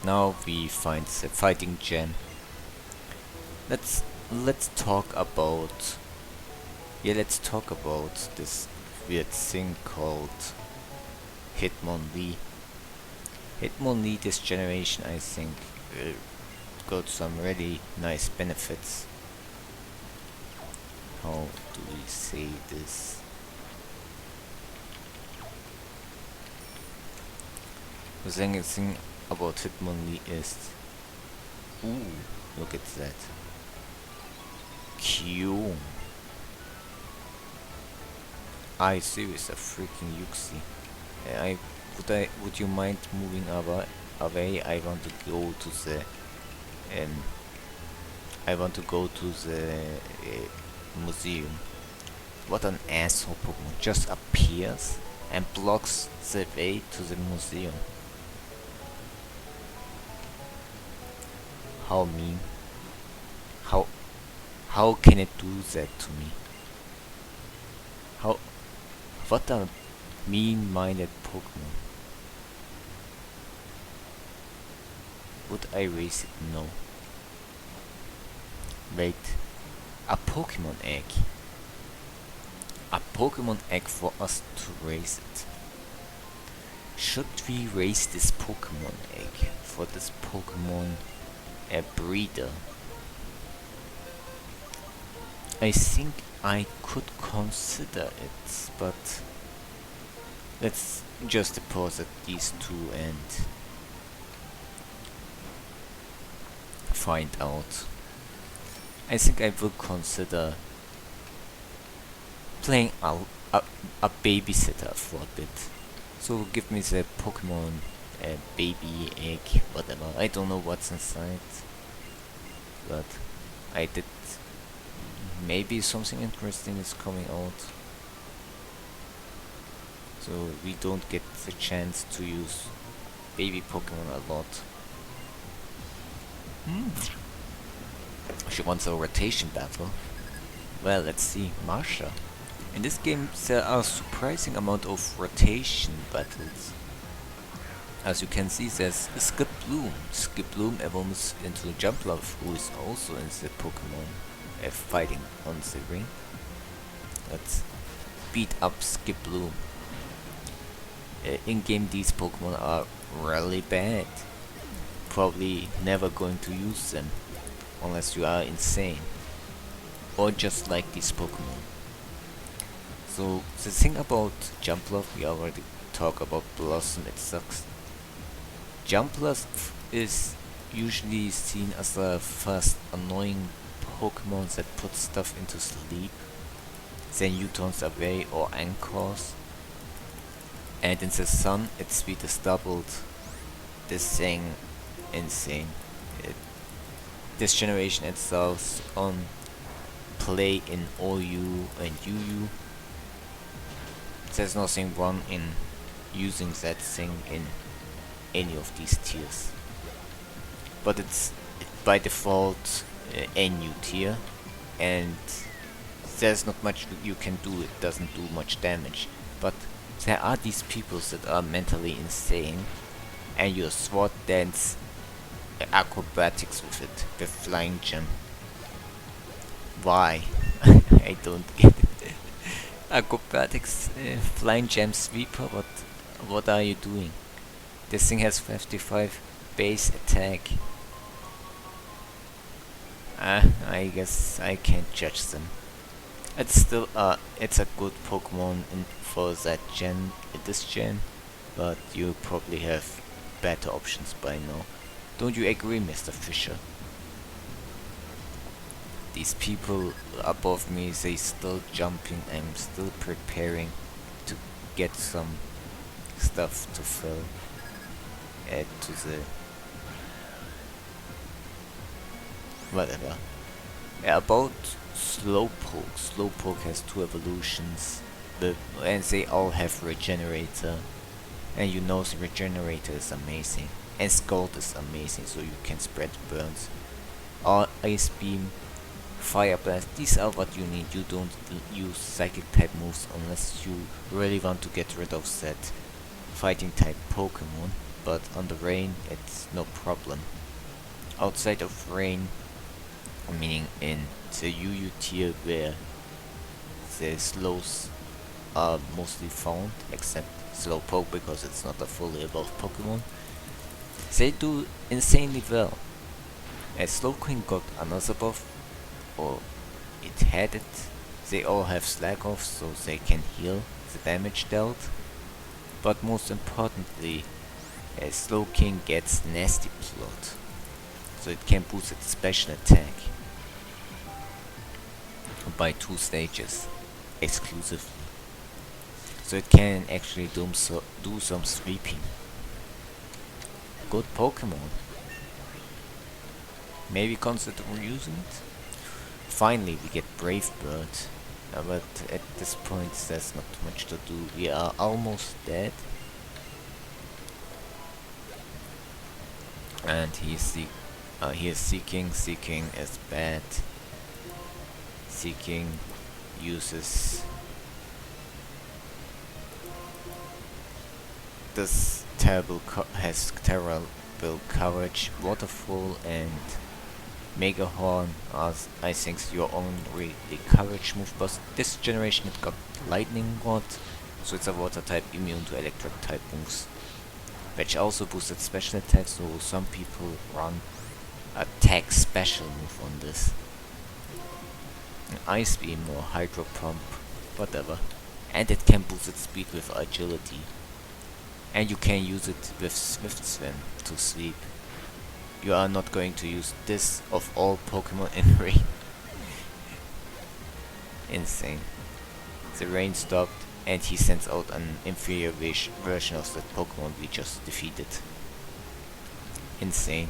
Now we find the fighting gem. Let's talk about this weird thing called Hitmonlee. Hitmonlee this generation, I think, got some really nice benefits. How do we say this? The thing about Hitmonlee is, ooh, look at that. Q. I serious a freaking Uxie. Would you mind moving away? I want to go to the museum. What an asshole Pokemon, just appears and blocks the way to the museum. How mean. How can it do that to me? What a mean-minded Pokemon. Would I raise it? No. Wait. A Pokemon egg. A Pokemon egg for us to raise it. Should we raise this Pokemon egg for this Pokemon breeder? I think I could consider it, but let's just deposit these two and find out. I think I will consider playing a babysitter for a bit. So give me the Pokemon baby egg, whatever. I don't know what's inside, but I did. Maybe something interesting is coming out, so we don't get the chance to use baby Pokemon a lot. She wants a rotation battle. Well, let's see. Marsha. In this game there are a surprising amount of rotation battles. As you can see, there's Skiploom. Skiploom evolves into Jumpluff, who is also in the Pokemon fighting on the ring. Let's beat up Skiploom. In game these Pokemon are really bad. Probably never going to use them unless you are insane or just like these Pokemon. So the thing about Jumpluff, we already talked about Blossom, it sucks. Jumpluff is usually seen as a fast, annoying Pokemon that put stuff into sleep, then U-turns away or anchors, and in the sun its speed is doubled. This thing, insane. This generation itself on play in OU and UU. There's nothing wrong in using that thing in any of these tiers, but it's by default a new tier, and there's not much you can do. It doesn't do much damage, but there are these people that are mentally insane, and you sword dance acrobatics with it, with Flying Gem. Why? I don't get it. Acrobatics, Flying Gem Sweeper, what are you doing? This thing has 55 base attack. I guess I can't judge them. It's still it's a good Pokemon for that gen, this gen, but you probably have better options by now. Don't you agree, Mr. Fisher? These people above me, they still jumping. I'm still preparing to get some stuff to fill. Add to the whatever. About Slowpoke. Slowpoke has 2 evolutions, and they all have Regenerator. And you know the Regenerator is amazing. And Scald is amazing, so you can spread burns. Or Ice Beam, Fire Blast, these are what you need. You don't use Psychic type moves unless you really want to get rid of that Fighting type Pokemon. but on the rain it's no problem. Outside of rain, meaning in the UU tier where the slows are mostly found, except Slowpoke because it's not a fully evolved Pokemon, they do insanely well. As Slowking got another buff, or it had it, they all have Slag Off so they can heal the damage dealt. But most importantly, Slowking gets Nasty Plot, so it can boost its special attack by 2 stages exclusively. So it can actually do some sweeping. Good Pokemon. Maybe consider using it. Finally we get Brave Bird, but at this point there's not much to do. We are almost dead. And he is seeking is bad. Seeking uses this has terrible courage. Waterfall and Mega Horn are, I think, your only courage move, but this generation it got Lightning Rod, so it's a water type immune to electric type moves, which also boosted special attacks, so some people run attack special move on this. An Ice Beam or Hydro Pump, whatever. And it can boost its speed with agility. And you can use it with Swift Swim to sleep. You are not going to use this of all Pokemon in rain. Insane. The rain stopped and he sends out an inferior version of that Pokemon we just defeated. Insane.